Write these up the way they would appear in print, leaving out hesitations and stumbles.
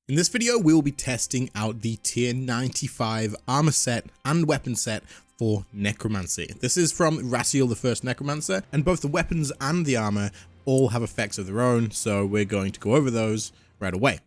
In this video, we will be testing out the tier 95 armor set and weapon set for Necromancy. This is from Rasial, the first Necromancer, and both the weapons and the armor all have effects of their own, so we're going to go over those right away.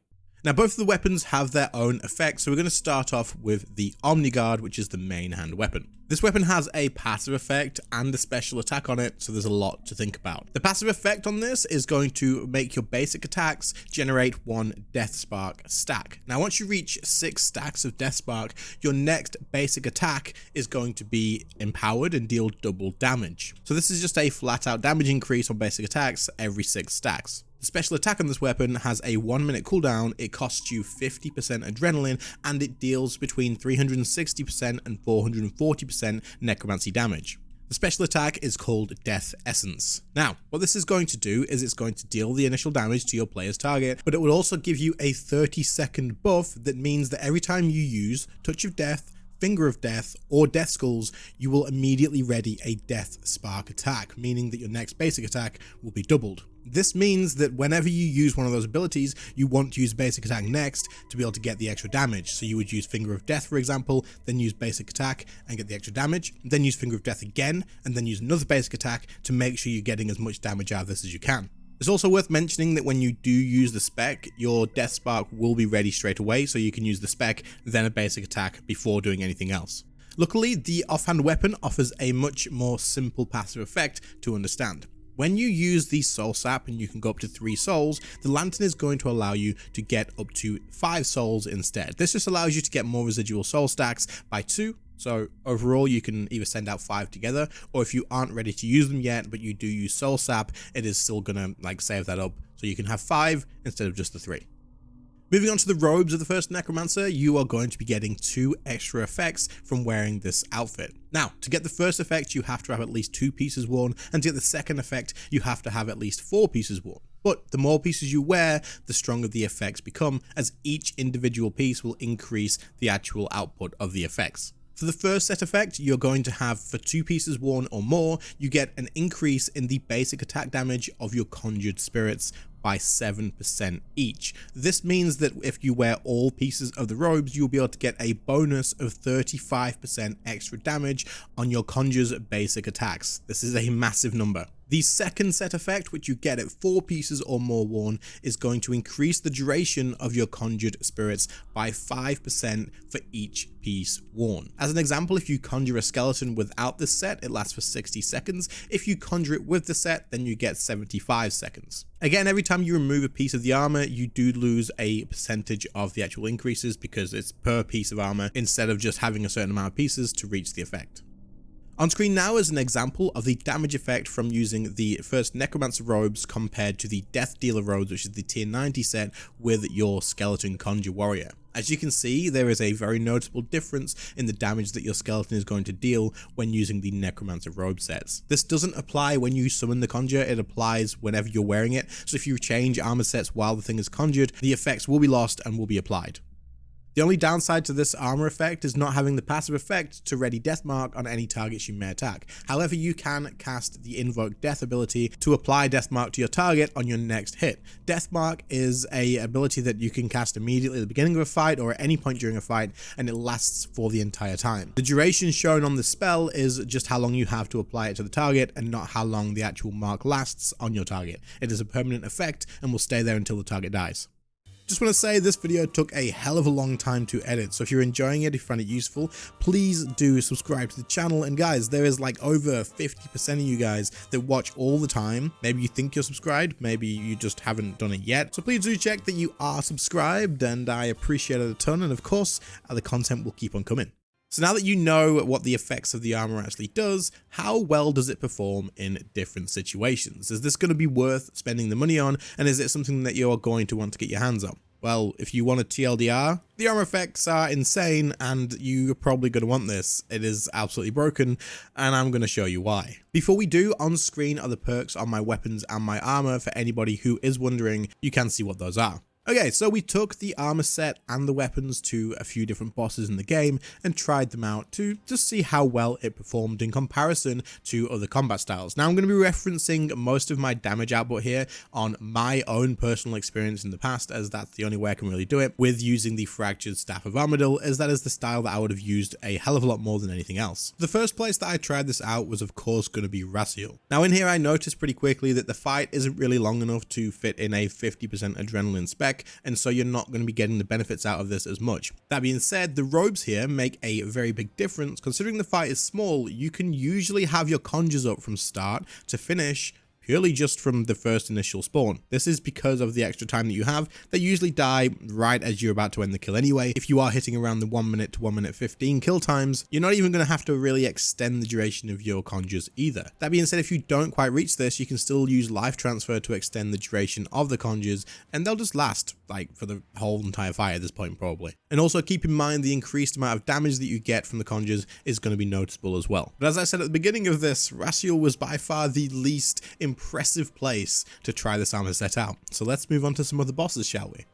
Now, both of the weapons have their own effects, so we're going to start off with the Omni Guard, which is the main hand weapon. This weapon has a passive effect and a special attack on it, so there's a lot to think about. The passive effect on this is going to make your basic attacks generate 1 Death Spark stack. Now, once you reach 6 stacks of Death Spark, your next basic attack is going to be empowered and deal double damage. So this is just a flat out damage increase on basic attacks every 6 stacks. The special attack on this weapon has a 1-minute cooldown, it costs you 50% adrenaline, and it deals between 360% and 440% necromancy damage. The special attack is called Death Essence. Now, what this is going to do is it's going to deal the initial damage to your player's target, but it will also give you a 30-second buff that means that every time you use Touch of Death, Finger of Death, or Death Skulls, you will immediately ready a Death Spark attack, meaning that your next basic attack will be doubled. This means that whenever you use one of those abilities, you want to use basic attack next to be able to get the extra damage. So you would use Finger of Death, for example, then use basic attack and get the extra damage, then use Finger of Death again, and then use another basic attack to make sure you're getting as much damage out of this as you can. It's also worth mentioning that when you do use the spec, your Death Spark will be ready straight away, so you can use the spec, then a basic attack before doing anything else. Luckily, the offhand weapon offers a much more simple passive effect to understand. When you use the soul sap and you can go up to 3 souls, the lantern is going to allow you to get up to 5 souls instead. This just allows you to get more residual soul stacks by 2. So overall, you can either send out 5 together, or if you aren't ready to use them yet, but you do use soul sap, it is still gonna save that up. So you can have 5 instead of just the 3. Moving on to the robes of the first Necromancer, you are going to be getting 2 extra effects from wearing this outfit. Now, to get the first effect, you have to have at least 2 pieces worn, and to get the second effect, you have to have at least 4 pieces worn. But the more pieces you wear, the stronger the effects become, as each individual piece will increase the actual output of the effects. For the first set effect, you're going to have, for 2 pieces worn or more, you get an increase in the basic attack damage of your conjured spirits by 7% each. This means that if you wear all pieces of the robes, you'll be able to get a bonus of 35% extra damage on your conjure's basic attacks. This is a massive number. The second set effect, which you get at 4 pieces or more worn, is going to increase the duration of your conjured spirits by 5% for each piece worn. As an example, if you conjure a skeleton without this set, it lasts for 60 seconds. If you conjure it with the set, then you get 75 seconds. Again, every time you remove a piece of the armor, you do lose a percentage of the actual increases because it's per piece of armor instead of just having a certain amount of pieces to reach the effect. On screen now is an example of the damage effect from using the first Necromancer robes compared to the Death Dealer robes, which is the tier 90 set, with your Skeleton Conjure Warrior. As you can see, there is a very noticeable difference in the damage that your skeleton is going to deal when using the Necromancer robe sets. This doesn't apply when you summon the Conjure, it applies whenever you're wearing it, so if you change armor sets while the thing is conjured, the effects will be lost and will be applied. The only downside to this armor effect is not having the passive effect to ready Death Mark on any targets you may attack. However, you can cast the Invoke Death ability to apply Death Mark to your target on your next hit. Death Mark is a ability that you can cast immediately at the beginning of a fight or at any point during a fight, and it lasts for the entire time. The duration shown on the spell is just how long you have to apply it to the target and not how long the actual mark lasts on your target. It is a permanent effect and will stay there until the target dies. Just want to say this video took a hell of a long time to edit, so if you're enjoying it, if you find it useful, please do subscribe to the channel. And guys, there is over 50% of you guys that watch all the time. Maybe you think you're subscribed, maybe you just haven't done it yet, so please do check that you are subscribed, and I appreciate it a ton. And of course, the content will keep on coming. So now that you know what the effects of the armor actually does, how well does it perform in different situations? Is this going to be worth spending the money on, and is it something that you're going to want to get your hands on? Well, if you want a TLDR, the armor effects are insane, and you're probably going to want this. It is absolutely broken, and I'm going to show you why. Before we do, on screen are the perks on my weapons and my armor. For anybody who is wondering, you can see what those are. Okay, so we took the armor set and the weapons to a few different bosses in the game and tried them out to just see how well it performed in comparison to other combat styles. Now I'm going to be referencing most of my damage output here on my own personal experience in the past, as that's the only way I can really do it with using the Fractured Staff of Armadyl, as that is the style that I would have used a hell of a lot more than anything else. The first place that I tried this out was of course going to be Rasial. Now in here I noticed pretty quickly that the fight isn't really long enough to fit in a 50% adrenaline spec, and so you're not going to be getting the benefits out of this as much. That being said, the robes here make a very big difference. Considering the fight is small, you can usually have your conjures up from start to finish purely just from the first initial spawn. This is because of the extra time that you have. They usually die right as you're about to end the kill anyway. If you are hitting around the 1 minute to 1 minute 15 kill times, you're not even going to have to really extend the duration of your conjures either. That being said, if you don't quite reach this, you can still use life transfer to extend the duration of the conjures, and they'll just last like for the whole entire fight at this point probably. And also keep in mind the increased amount of damage that you get from the conjures is going to be noticeable as well. But as I said at the beginning of this, Rasial was by far the least impressive place to try this armor set out. So let's move on to some other bosses, shall we?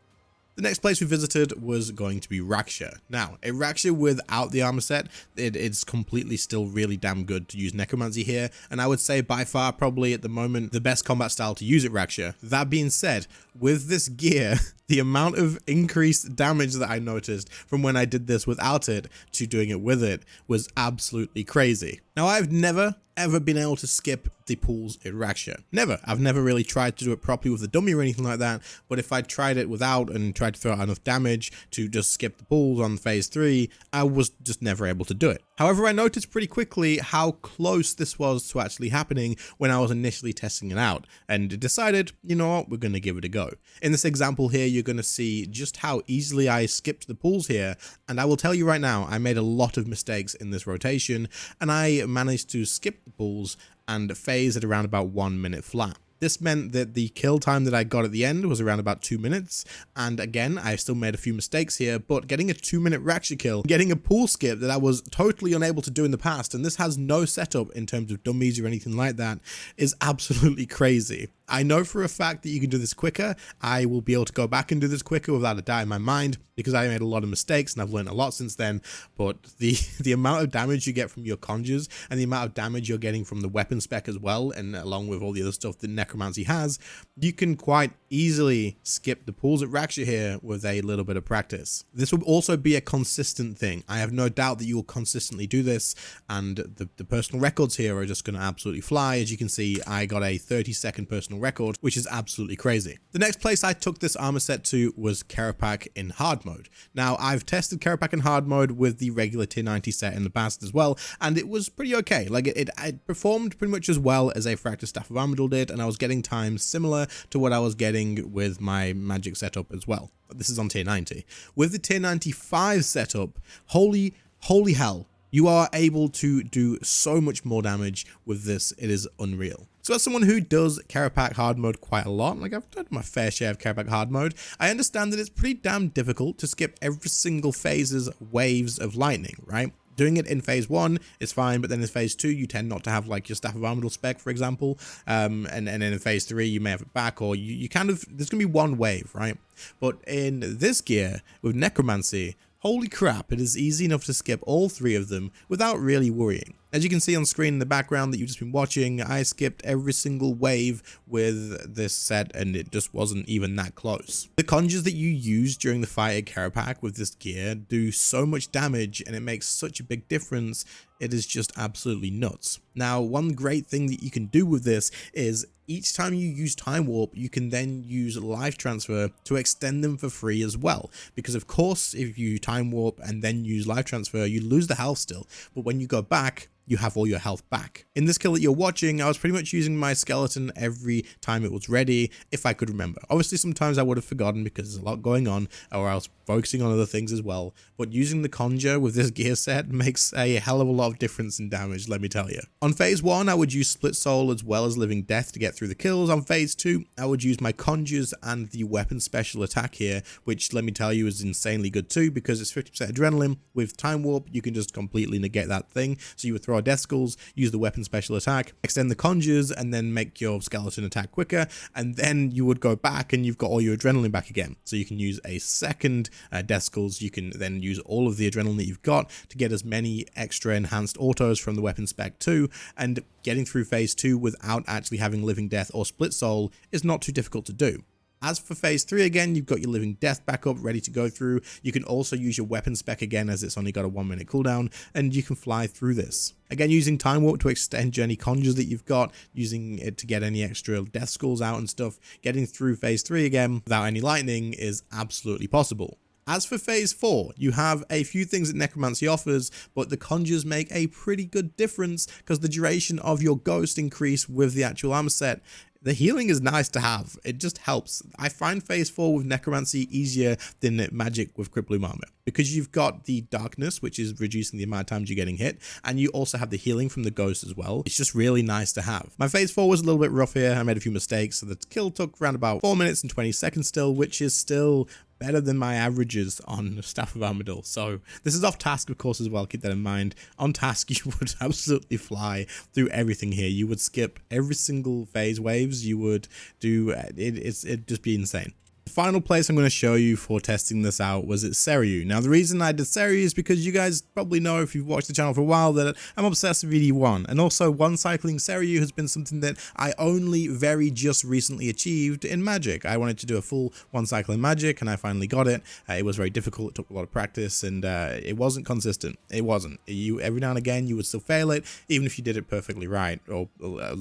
The next place we visited was going to be Raksha. Now, a Raksha without the armor set, it's completely still really damn good to use Necromancy here, and I would say by far probably at the moment the best combat style to use at Raksha. That being said, with this gear, the amount of increased damage that I noticed from when I did this without it to doing it with it was absolutely crazy. Now, I've never ever been able to skip the pools in Raksha. Never. I've never really tried to do it properly with the dummy or anything like that, but if I tried it without and tried to throw out enough damage to just skip the pools on phase 3, I was just never able to do it. However, I noticed pretty quickly how close this was to actually happening when I was initially testing it out, and decided, you know what, we're going to give it a go. In this example here, you're going to see just how easily I skipped the pools here, and I will tell you right now, I made a lot of mistakes in this rotation, and I managed to skip the pools and phase at around about 1 minute flat. This meant that the kill time that I got at the end was around about 2 minutes, and again, I still made a few mistakes here, but getting a 2-minute Raksha kill, getting a pool skip that I was totally unable to do in the past, and this has no setup in terms of dummies or anything like that, is absolutely crazy. I know for a fact that you can do this quicker. I will be able to go back and do this quicker without a doubt in my mind, because I made a lot of mistakes and I've learned a lot since then. But the amount of damage you get from your conjures and the amount of damage you're getting from the weapon spec as well, and along with all the other stuff that Necromancy has, you can quite easily skip the pools at Raksha here with a little bit of practice. This will also be a consistent thing. I have no doubt that you will consistently do this, and the personal records here are just going to absolutely fly. As you can see, I got a 30-second personal record, which is absolutely crazy. The next place I took this armor set to was Kerapac in hard mode. Now, I've tested Kerapac in hard mode with the regular T90 set in the past as well, and it was pretty okay. Like, it performed pretty much as well as a Fractured Staff of Armadyl did, and I was getting times similar to what I was getting with my magic setup as well. But this is on tier 90. With the tier 95 setup, holy hell, you are able to do so much more damage with this. It is unreal. So as someone who does Kerapac hard mode quite a lot, like I've done my fair share of Kerapac hard mode, I understand that it's pretty damn difficult to skip every single phase's waves of lightning, right? Doing it in phase 1 is fine, but then in phase 2, you tend not to have like your Staff of Armadyl spec, for example. And then in phase 3, you may have it back, or you kind of, there's going to be one wave, right? But in this gear, with Necromancy, holy crap, it is easy enough to skip all 3 of them without really worrying. As you can see on screen in the background that you've just been watching, I skipped every single wave with this set, and it just wasn't even that close. The conjures that you use during the fight at Kerapac with this gear do so much damage, and it makes such a big difference. It is just absolutely nuts. Now, one great thing that you can do with this is each time you use Time Warp, you can then use Life Transfer to extend them for free as well. Because of course, if you Time Warp and then use Life Transfer, you lose the health still. But when you go back, you have all your health back. In this kill that you're watching, I was pretty much using my skeleton every time it was ready, if I could remember. Obviously, sometimes I would have forgotten because there's a lot going on, or I was focusing on other things as well. But using the Conjur with this gear set makes a hell of a lot of difference in damage, let me tell you. On phase 1, I would use Split Soul as well as Living Death to get through the kills. On phase 2, I would use my Conjurs and the weapon special attack here, which let me tell you is insanely good too, because it's 50% adrenaline. With Time Warp, you can just completely negate that thing. So you would throw throw our Death Skulls, use the weapon special attack, extend the Conjurs, and then make your skeleton attack quicker, and then you would go back and you've got all your adrenaline back again. So you can use a second Death Skulls, you can then use all of the adrenaline that you've got to get as many extra enhanced autos from the weapon spec too, and getting through phase 2 without actually having Living Death or Split Soul is not too difficult to do. As for phase 3 again, you've got your Living Death backup ready to go through. You can also use your weapon spec again, as it's only got a 1-minute cooldown, and you can fly through this. Again, using Time Warp to extend any Conjures that you've got, using it to get any extra Death Skulls out and stuff, getting through phase 3 again without any lightning is absolutely possible. As for phase 4, you have a few things that Necromancy offers, but the Conjures make a pretty good difference because the duration of your ghost increase with the actual armor set. The healing is nice to have, it just helps. I find phase 4 with Necromancy easier than Magic with Crypt Bloom armor, because you've got the darkness, which is reducing the amount of times you're getting hit, and you also have the healing from the ghost as well. It's just really nice to have. My phase 4 was a little bit rough here, I made a few mistakes, so the kill took around about 4 minutes and 20 seconds still, which is still better than my averages on Staff of Armadyl. So this is off task, of course, as well. Keep that in mind. On task, you would absolutely fly through everything here. You would skip every single phase waves. You would do it'd just be insane. The final place I'm going to show you for testing this out was at Seiryu. Now, the reason I did Seiryu is because you guys probably know, if you've watched the channel for a while, that I'm obsessed with ED1, and also one cycling Seiryu has been something that I only very just recently achieved in Magic. I wanted to do a full one cycle in Magic, and I finally got it. It was very difficult, it took a lot of practice, and it wasn't consistent. It wasn't. Every now and again, you would still fail it, even if you did it perfectly right, or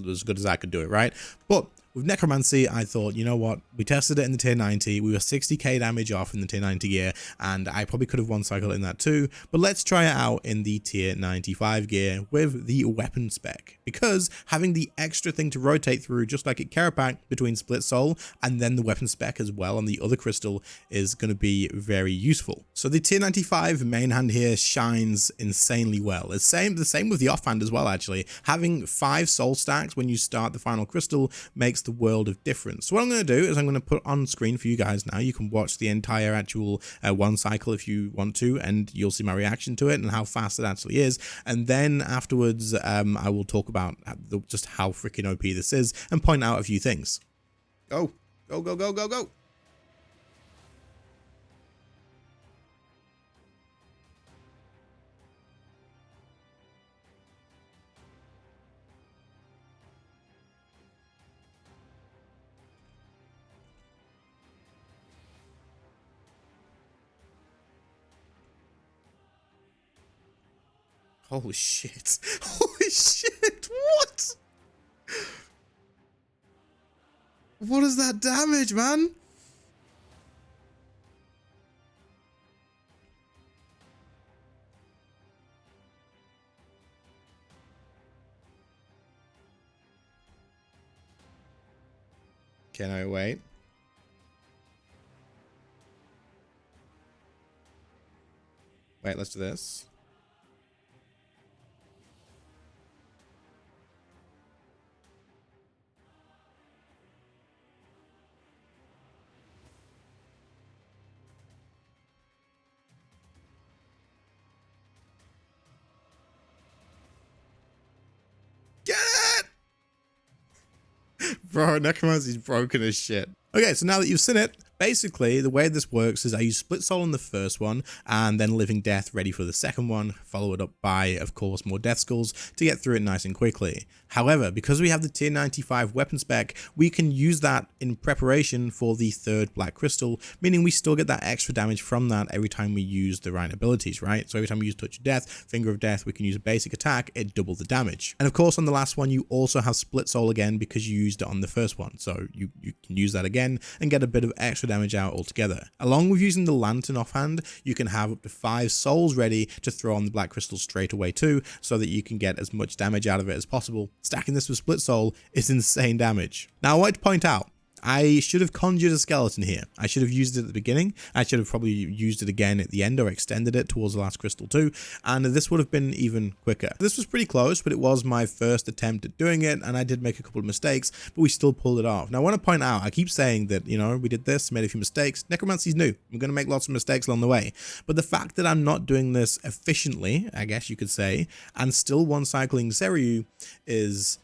as good as I could do it, right? But with Necromancy, I thought, you know what, we tested it in the tier 90, we were 60k damage off in the tier 90 gear, and I probably could have one cycle in that too, but let's try it out in the tier 95 gear with the weapon spec, because having the extra thing to rotate through, just like at Kerapac, between Split Soul and then the weapon spec as well on the other crystal, is going to be very useful. So the tier 95 main hand here shines insanely well. It's the same with the offhand as well, actually. Having 5 soul stacks when you start the final crystal makes the world of difference. So what I'm going to do is I'm going to put on screen for you guys now. You can watch the entire actual one cycle if you want to, and you'll see my reaction to it and how fast it actually is. And then afterwards, I will talk about just how freaking OP this is and point out a few things. Go, go, go, go, go, go. Holy shit. Holy shit. What? What is that damage, man? Can I wait? Wait, let's do this. Get it! Bro, Necromancy's broken as shit. Okay, so now that you've seen it, basically the way this works is I use Split Soul on the first one and then Living Death ready for the second one, follow it up by, of course, more Death Skulls to get through it nice and quickly. However, because we have the tier 95 weapon spec, we can use that in preparation for the third Black Crystal, meaning we still get that extra damage from that every time we use the right abilities, right? So every time we use Touch of Death, Finger of Death, we can use a basic attack, it doubles the damage. And of course, on the last one, you also have Split Soul again because you used it on the first one. So you can use that again and get a bit of extra damage out altogether. Along with using the Lantern offhand, you can have up to 5 souls ready to throw on the Black Crystal straight away too, so that you can get as much damage out of it as possible. Stacking this with Split Soul is insane damage. Now I want to point out, I should have conjured a skeleton here. I should have used it at the beginning. I should have probably used it again at the end or extended it towards the last crystal too. And this would have been even quicker. This was pretty close, but it was my first attempt at doing it. And I did make a couple of mistakes, but we still pulled it off. Now I want to point out, I keep saying that, you know, we did this, made a few mistakes. Necromancy's new. I'm going to make lots of mistakes along the way. But the fact that I'm not doing this efficiently, I guess you could say, and still one cycling Seiryu is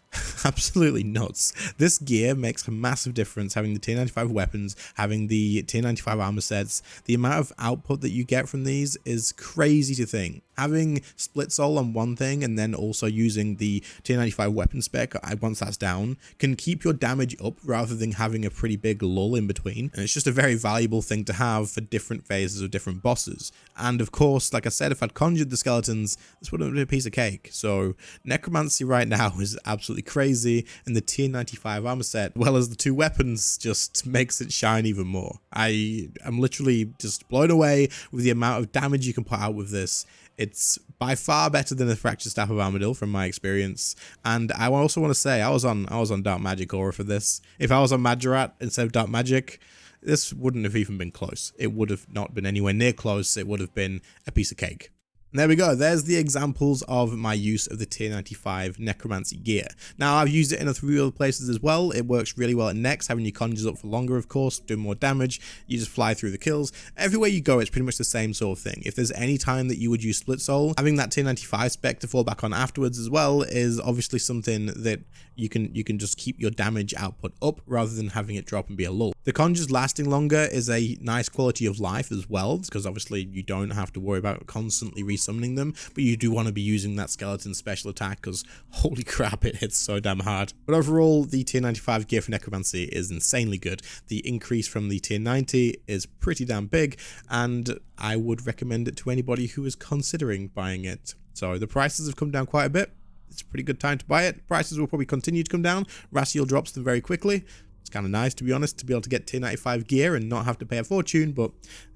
absolutely nuts. This gear makes a massive difference, having the T95 weapons, having the T95 armor sets. The amount of output that you get from these is crazy to think. Having split soul on one thing and then also using the T95 weapon spec, once that's down, can keep your damage up rather than having a pretty big lull in between. And it's just a very valuable thing to have for different phases of different bosses. And of course, like I said, if I'd conjured the skeletons, this would have been a piece of cake. So Necromancy right now is absolutely crazy, and the T95 armor set, well as the two weapons, just makes it shine even more. I am literally just blown away with the amount of damage you can put out with this. It's by far better than the Fractured Staff of Armadyl from my experience. And I also want to say I was on Dark Magic Aura for this. If I was on Majorat instead of Dark Magic, this wouldn't have even been close. It would have not been anywhere near close. It would have been a piece of cake. And there we go. There's the examples of my use of the T95 Necromancy gear. Now, I've used it in a few other places as well. It works really well at Nex, having your conjures up for longer, of course, doing more damage. You just fly through the kills. Everywhere you go, it's pretty much the same sort of thing. If there's any time that you would use Split Soul, having that T95 spec to fall back on afterwards as well is obviously something that you can just keep your damage output up rather than having it drop and be a lull. The conjures lasting longer is a nice quality of life as well, because obviously you don't have to worry about constantly resummoning them, but you do want to be using that skeleton special attack because holy crap, it hits so damn hard. But overall, the tier 95 gear for Necromancy is insanely good. The increase from the tier 90 is pretty damn big, and I would recommend it to anybody who is considering buying it. So the prices have come down quite a bit. It's a pretty good time to buy it. Prices will probably continue to come down. Rasial drops them very quickly. It's kind of nice, to be honest, to be able to get tier 95 gear and not have to pay a fortune, but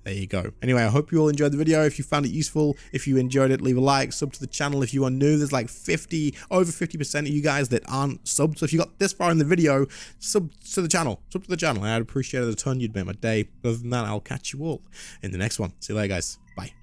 there you go. Anyway, I hope you all enjoyed the video. If you found it useful, if you enjoyed it, leave a like, sub to the channel if you are new. There's like over 50% of you guys that aren't subbed. So if you got this far in the video, sub to the channel. I'd appreciate it a ton. You'd make my day. Other than that, I'll catch you all in the next one. See you later, guys. Bye.